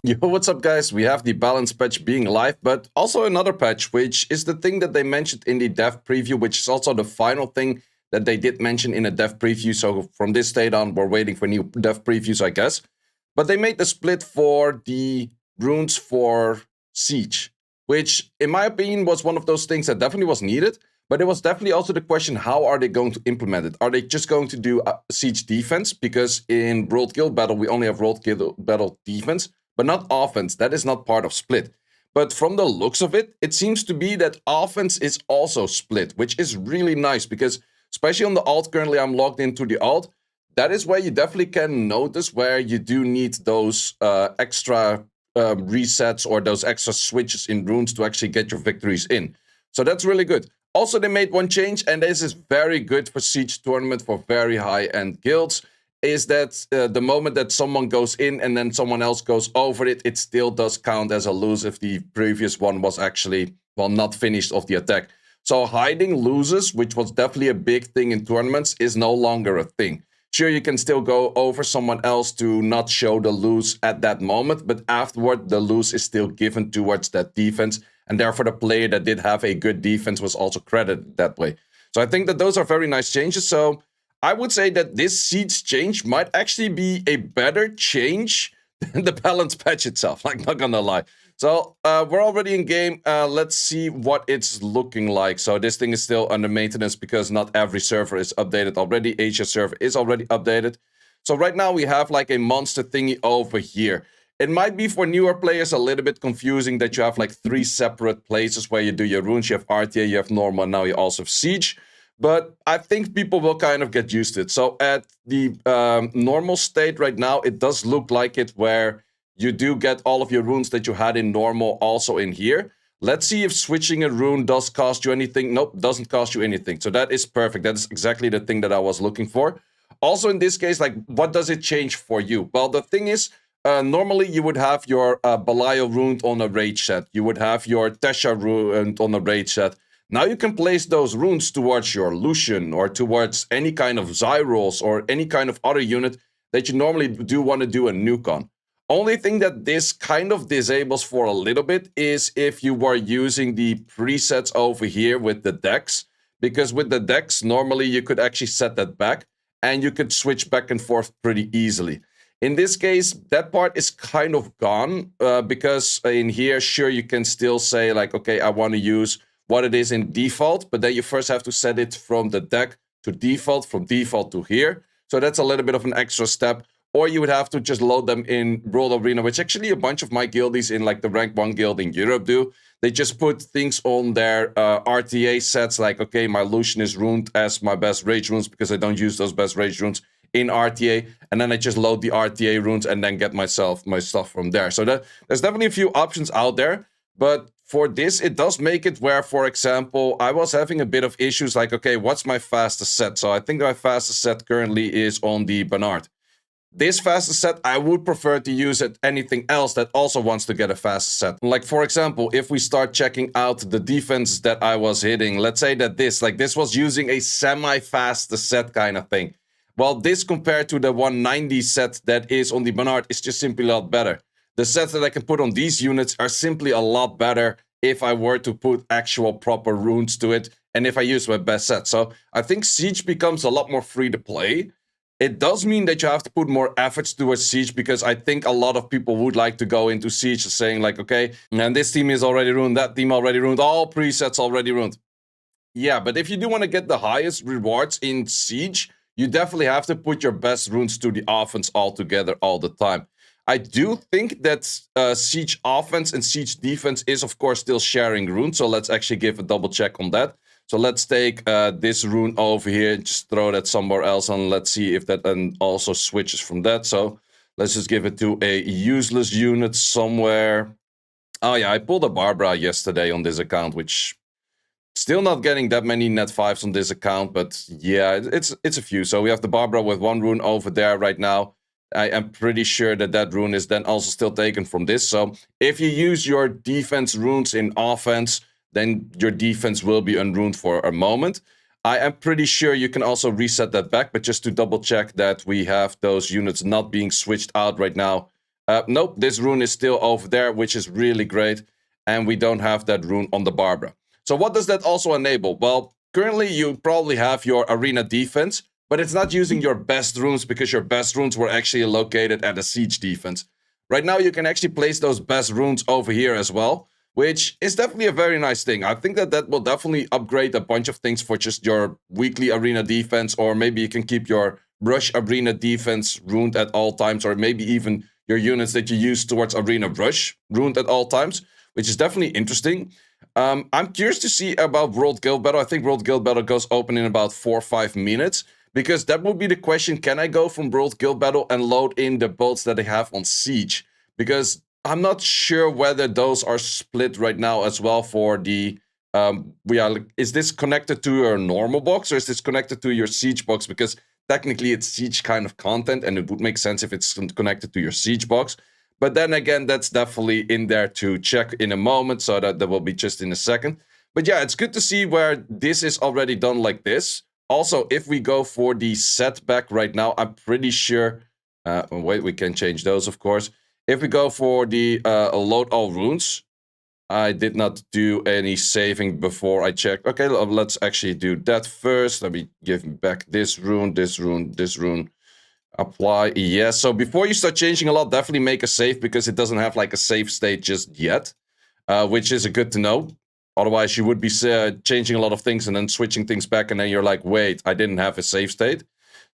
Yo, what's up, guys? We have the balance patch being live, but also another patch, which is the thing that they mentioned in the dev preview, which is also the final thing that they did mention in a dev preview. So from this state on, we're waiting for new dev previews, I guess. But they made the split for the runes for Siege, which, in my opinion, was one of those things that definitely was needed. But it was definitely also the question, how are they going to implement it? Are they just going to do Siege defense? Because in World Guild Battle, we only have World Guild Battle defense, but not offense. That is not part of split. But from the looks of it, it seems to be that offense is also split, which is really nice because especially on the alt, currently I'm logged into the alt, that is where you definitely can notice where you do need those extra resets or those extra switches in runes to actually get your victories in. So that's really good. Also, they made one change, and this is very good for Siege tournament for very high-end guilds, is that the moment that someone goes in and then someone else goes over it, it still does count as a lose if the previous one was actually, well, not finished of the attack. So hiding loses, which was definitely a big thing in tournaments, is no longer a thing. Sure, you can still go over someone else to not show the lose at that moment, but afterward, the lose is still given towards that defense, and therefore the player that did have a good defense was also credited that way. So I think that those are very nice changes. So I would say that this Siege change might actually be a better change than the balance patch itself, like, not gonna lie. So we're already in game. Let's see what it's looking like. So this thing is still under maintenance because not every server is updated already. Asia server is already updated. So right now we have like a monster thingy over here. It might be for newer players a little bit confusing that you have like 3 separate places where you do your runes. You have RTA, you have normal, and now you also have Siege. But I think people will kind of get used to it. So at the normal state right now, it does look like it where you do get all of your runes that you had in normal also in here. Let's see if switching a rune does cost you anything. Nope, doesn't cost you anything. So that is perfect. That is exactly the thing that I was looking for. Also in this case, like, what does it change for you? Well, the thing is, normally you would have your Belial rune on a raid set. You would have your Tesha rune on a raid set. Now you can place those runes towards your Lucian or towards any kind of Zyros or any kind of other unit that you normally do want to do a nuke on. Only thing that this kind of disables for a little bit is if you were using the presets over here with the decks, because with the decks, normally you could actually set that back and you could switch back and forth pretty easily. In this case, that part is kind of gone because in here, sure, you can still say like, okay, I want to use what it is in default, but then you first have to set it from the deck to default, from default to here. So that's a little bit of an extra step. Or you would have to just load them in World Arena, which actually a bunch of my guildies in like the rank 1 guild in Europe do. They just put things on their RTA sets like, okay, my Lucian is runed as my best rage runes because I don't use those best rage runes in RTA. And then I just load the RTA runes and then get my stuff from there. So there's definitely a few options out there. But for this, it does make it where, for example, I was having a bit of issues like, okay, what's my fastest set? So I think my fastest set currently is on the Bernard. This fastest set, I would prefer to use at anything else that also wants to get a fastest set. Like, for example, if we start checking out the defense that I was hitting, let's say that this was using a semi-fastest set kind of thing. Well, this compared to the 190 set that is on the Bernard is just simply a lot better. The sets that I can put on these units are simply a lot better if I were to put actual proper runes to it and if I use my best set. So I think Siege becomes a lot more free to play. It does mean that you have to put more efforts towards Siege because I think a lot of people would like to go into Siege saying like, okay, and this team is already ruined, that team already ruined, all presets already ruined. Yeah, but if you do want to get the highest rewards in Siege, you definitely have to put your best runes to the offense all together all the time. I do think that Siege offense and Siege defense is, of course, still sharing runes. So let's actually give a double check on that. So let's take this rune over here and just throw that somewhere else. And let's see if that then also switches from that. So let's just give it to a useless unit somewhere. Oh, yeah, I pulled a Barbara yesterday on this account, which still not getting that many net 5s on this account. But yeah, it's a few. So we have the Barbara with 1 rune over there right now. I am pretty sure that that rune is then also still taken from this. So if you use your defense runes in offense, then your defense will be unruined for a moment. I am pretty sure you can also reset that back, but just to double check that we have those units not being switched out right now, Nope, this rune is still over there, which is really great. And we don't have that rune on the Barbara. So what does that also enable? Well, currently you probably have your arena defense, but it's not using your best runes because your best runes were actually located at the siege defense. Right now you can actually place those best runes over here as well, which is definitely a very nice thing. I think that that will definitely upgrade a bunch of things for just your weekly arena defense, or maybe you can keep your rush arena defense runed at all times, or maybe even your units that you use towards arena rush runed at all times, which is definitely interesting. I'm curious to see about World Guild Battle. I think World Guild Battle goes open in about 4 or 5 minutes, because that would be the question: can I go from World Guild Battle and load in the builds that I have on Siege? Because I'm not sure whether those are split right now as well for the... is this connected to your normal box, or is this connected to your Siege box? Because technically it's Siege kind of content, and it would make sense if it's connected to your Siege box. But then again, that's definitely in there to check in a moment, so that will be just in a second. But yeah, it's good to see where this is already done like this. Also, if we go for the setback right now, I'm pretty sure... wait, we can change those, of course. If we go for the load all runes, I did not do any saving before I checked. Okay, let's actually do that first. Let me give back this rune, this rune, this rune. Apply, yes. So before you start changing a lot, definitely make a save, because it doesn't have like a save state just yet, which is good to know. Otherwise, you would be changing a lot of things and then switching things back, and then you're like, wait, I didn't have a save state.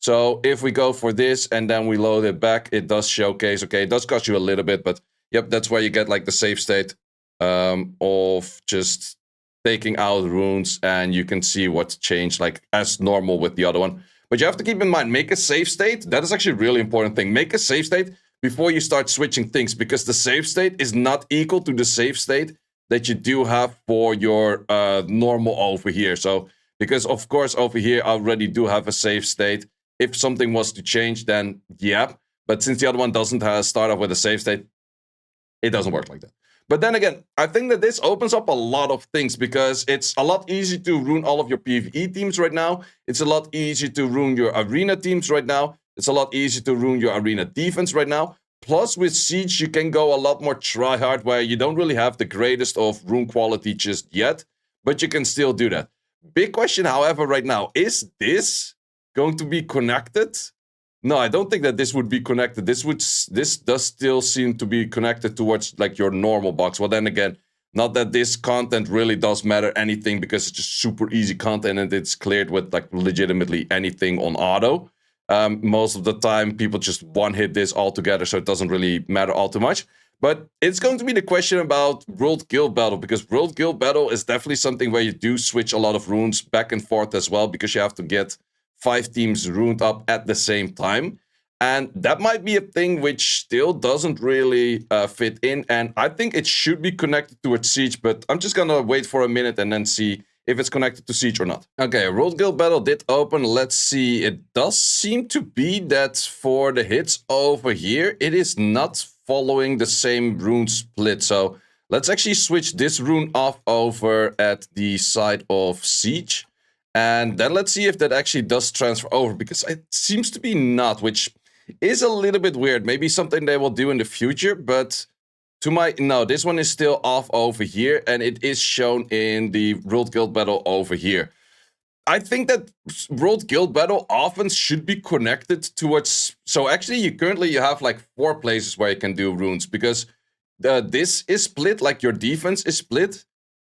So if we go for this and then we load it back, it does showcase. Okay, it does cost you a little bit, but yep, that's where you get like the save state of just taking out runes, and you can see what's changed, like as normal with the other one. But you have to keep in mind, make a save state. That is actually a really important thing. Make a save state before you start switching things, because the save state is not equal to the save state that you do have for your normal over here. So, because of course over here I already do have a save state. If something was to change, then yeah. But since the other one doesn't start off with a save state, it doesn't work like that. But then again, I think that this opens up a lot of things, because it's a lot easier to ruin all of your PvE teams right now. It's a lot easier to ruin your arena teams right now. It's a lot easier to ruin your arena defense right now. Plus, with Siege, you can go a lot more try-hard, where you don't really have the greatest of rune quality just yet, but you can still do that. Big question, however, right now, is this going to be connected? No, I don't think that this would be connected. This does still seem to be connected towards like your normal box. Well, then again, not that this content really does matter anything, because it's just super easy content and it's cleared with like legitimately anything on auto. Most of the time, people just one-hit this altogether, so it doesn't really matter all too much. But it's going to be the question about World Guild Battle, because World Guild Battle is definitely something where you do switch a lot of runes back and forth as well, because you have to get 5 teams runed up at the same time. And that might be a thing which still doesn't really fit in. And I think it should be connected towards Siege, but I'm just gonna wait for a minute and then see if it's connected to Siege or not. Okay, World Guild Battle did open. Let's see. It does seem to be that for the hits over here, it is not following the same rune split. So let's actually switch this rune off over at the side of Siege. And then let's see if that actually does transfer over, because it seems to be not, which is a little bit weird. Maybe something they will do in the future, but to my... No, this one is still off over here, and it is shown in the World Guild Battle over here. I think that World Guild Battle often should be connected towards... So actually, you have like 4 places where you can do runes, because this is split, like your defense is split.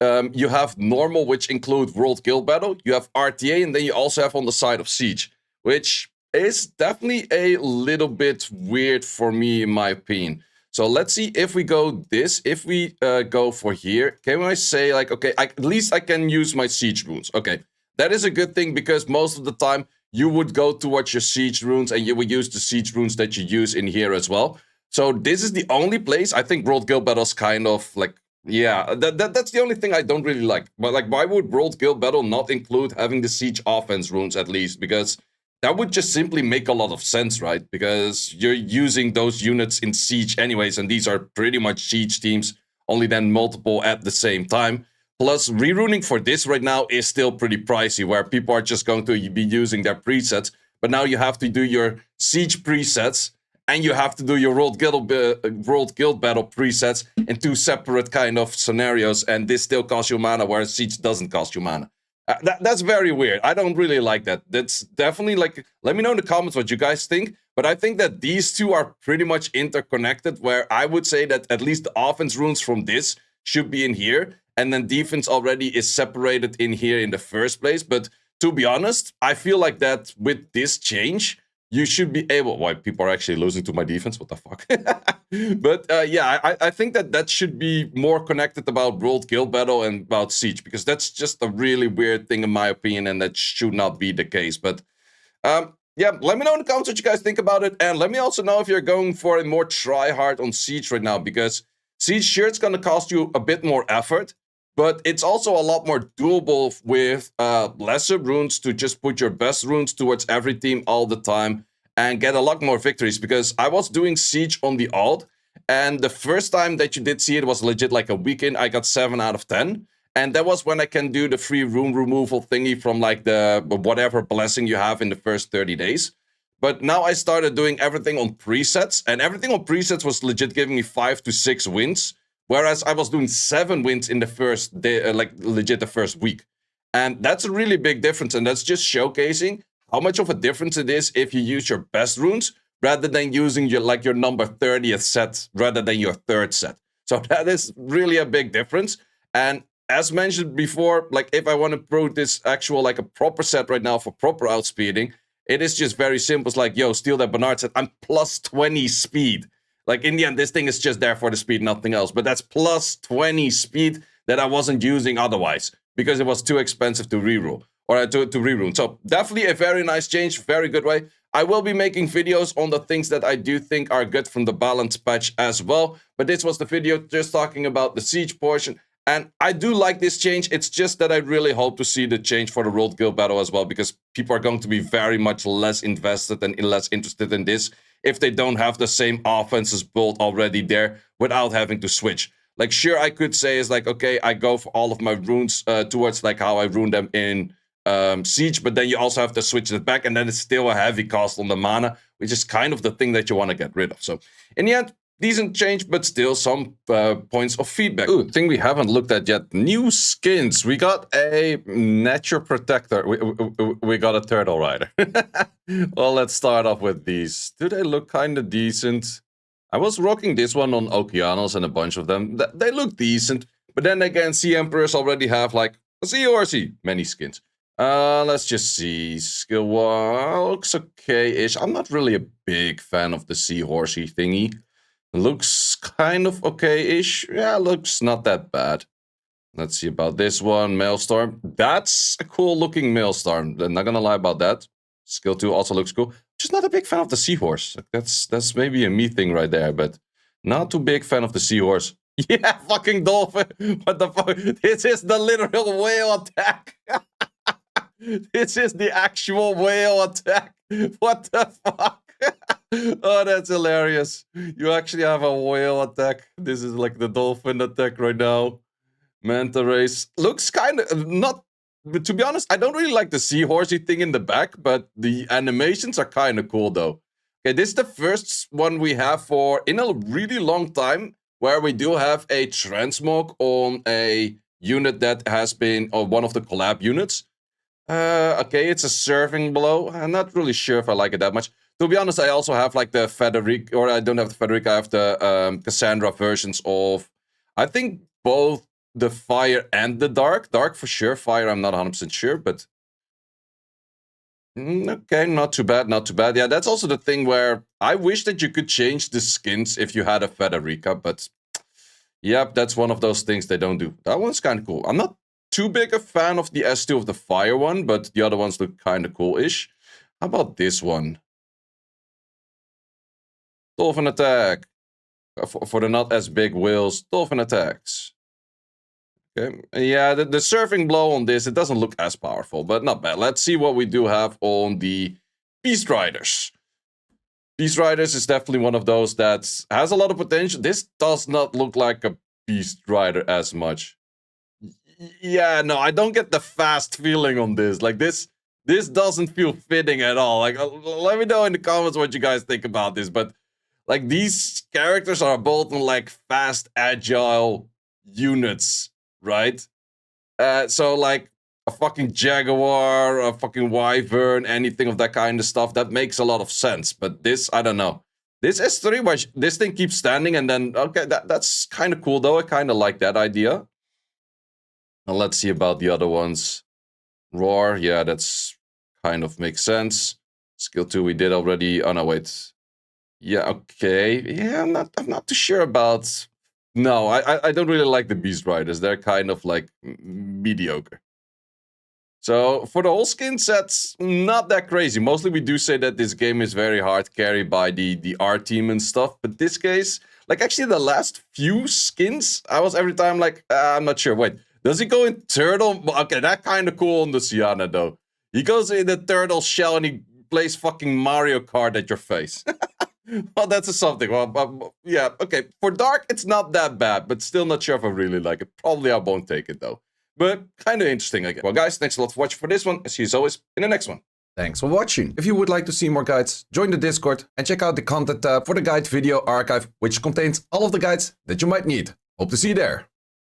You have normal, which include World Guild Battle. You have RTA, and then you also have on the side of Siege, which is definitely a little bit weird for me, in my opinion. So let's see if we go this. If we go for here, can I say like, okay, at least I can use my Siege runes. Okay, that is a good thing, because most of the time you would go towards your Siege runes, and you would use the Siege runes that you use in here as well. So this is the only place. I think World Guild Battle is kind of like... Yeah, that's the only thing I don't really like. But like, why would World Guild Battle not include having the Siege offense runes at least? Because that would just simply make a lot of sense, right? Because you're using those units in Siege anyways, and these are pretty much Siege teams, only then multiple at the same time. Plus, reruning for this right now is still pretty pricey, where people are just going to be using their presets. But now you have to do your Siege presets, and you have to do your World Guild Battle presets in 2 separate kind of scenarios, and this still costs you mana, whereas Siege doesn't cost you mana. That's very weird. I don't really like that. That's definitely like, let me know in the comments what you guys think. But I think that these two are pretty much interconnected, where I would say that at least the offense runes from this should be in here, and then defense already is separated in here in the first place. But to be honest, I feel like that with this change, you should be able... Why, people are actually losing to my defense? What the fuck? But yeah, I think that should be more connected about World Guild Battle and about Siege, because that's just a really weird thing in my opinion, and that should not be the case. But yeah, let me know in the comments what you guys think about it, and let me also know if you're going for a more try-hard on Siege right now, because Siege, sure, it's going to cost you a bit more effort, but it's also a lot more doable with lesser runes to just put your best runes towards every team all the time and get a lot more victories. Because I was doing Siege on the alt, and the first time that you did see it was legit like a weekend. I got 7 out of 10. And that was when I can do the free rune removal thingy from like the whatever blessing you have in the first 30 days. But now I started doing everything on presets, and everything on presets was legit giving me 5 to 6 wins. Whereas I was doing 7 wins in the first day, like legit the first week. And that's a really big difference. And that's just showcasing how much of a difference it is if you use your best runes rather than using your number 30th set rather than your 3rd set. So that is really a big difference. And as mentioned before, like if I want to prove this actual like a proper set right now for proper outspeeding, it is just very simple. It's like, yo, steal that Bernard set. I'm plus 20 speed. Like, in the end, this thing is just there for the speed, nothing else. But that's plus 20 speed that I wasn't using otherwise, because it was too expensive to reroll, or to rerune. So, definitely a very nice change, very good way. I will be making videos on the things that I do think are good from the balance patch as well. But this was the video just talking about the Siege portion. And I do like this change. It's just that I really hope to see the change for the World Guild Battle as well, because people are going to be very much less invested and less interested in this if they don't have the same offenses built already there without having to switch. Like, sure, I could say is like, okay, I go for all of my runes towards like how I rune them in Siege, but then you also have to switch it back, and then it's still a heavy cost on the mana, which is kind of the thing that you want to get rid of. So in the end, decent change, but still some points of feedback. Ooh, thing we haven't looked at yet. New skins. We got a Nature Protector. We got a Turtle Rider. Well, let's start off with these. Do they look kind of decent? I was rocking this one on Okeanos and a bunch of them. They look decent. But then again, Sea Emperors already have like a Seahorsey. Many skins. Let's just see. Skill 1 looks okay-ish. I'm not really a big fan of the Seahorsey thingy. Looks kind of okay-ish. Yeah, looks not that bad. Let's see about this one. Maelstrom. That's a cool-looking Maelstrom. I'm not gonna lie about that. Skill 2 also looks cool. Just not a big fan of the Seahorse. That's maybe a me thing right there, but not too big fan of the Seahorse. Yeah, fucking dolphin. What the fuck? This is the literal whale attack. This is the actual whale attack. What the fuck? Oh, that's hilarious. You actually have a whale attack. This is like the dolphin attack right now. Manta race. Looks kind of not... But to be honest, I don't really like the seahorsey thing in the back, but the animations are kind of cool though. Okay, this is the first one we have for in a really long time where we do have a transmog on a unit that has been on one of the collab units. Okay, it's a serving blow. I'm not really sure if I like it that much. To be honest, I also have like the Federica, or I don't have the Federica, I have the Cassandra versions of, I think, both the Fire and the Dark. Dark for sure, Fire I'm not 100% sure, but... Okay, not too bad, not too bad. Yeah, that's also the thing where I wish that you could change the skins if you had a Federica, but... Yep, that's one of those things they don't do. That one's kind of cool. I'm not too big a fan of the S2 of the Fire one, but the other ones look kind of cool-ish. How about this one? Dolphin attack. For the not as big whales, dolphin attacks. Okay, yeah, the surfing blow on this, it doesn't look as powerful, but not bad. Let's see what we do have on the Beast Riders. Beast Riders is definitely one of those that has a lot of potential. This does not look like a Beast Rider as much. Yeah, no, I don't get the fast feeling on this. Like, this doesn't feel fitting at all. Like, let me know in the comments what you guys think about this, but Like, these characters are both in, like, fast, agile units, right? So, like, a fucking jaguar, a fucking wyvern, anything of that kind of stuff, that makes a lot of sense. But this, I don't know. This S3, this thing keeps standing, and then, okay, that's kind of cool, though. I kind of like that idea. Now, let's see about the other ones. Roar, yeah, that's kind of makes sense. Skill 2 we did already. Oh, no, wait. Yeah, okay. Yeah, I'm not too sure about... No, I don't really like the Beast Riders. They're kind of, like, mediocre. So, for the whole skin sets, not that crazy. Mostly we do say that this game is very hard carried by the art team and stuff. But this case, like, actually the last few skins, I was every time like, I'm not sure. Wait, does he go in turtle? Okay, that kind of cool on the Sienna, though. He goes in the turtle shell and he plays fucking Mario Kart at your face. Well, that's something. Well, yeah, okay. For Dark, it's not that bad, but still not sure if I really like it. Probably I won't take it, though. But kind of interesting, I guess. Well, guys, thanks a lot for watching for this one. I'll see you as always in the next one. Thanks for watching. If you would like to see more guides, join the Discord and check out the content tab for the guide video archive, which contains all of the guides that you might need. Hope to see you there.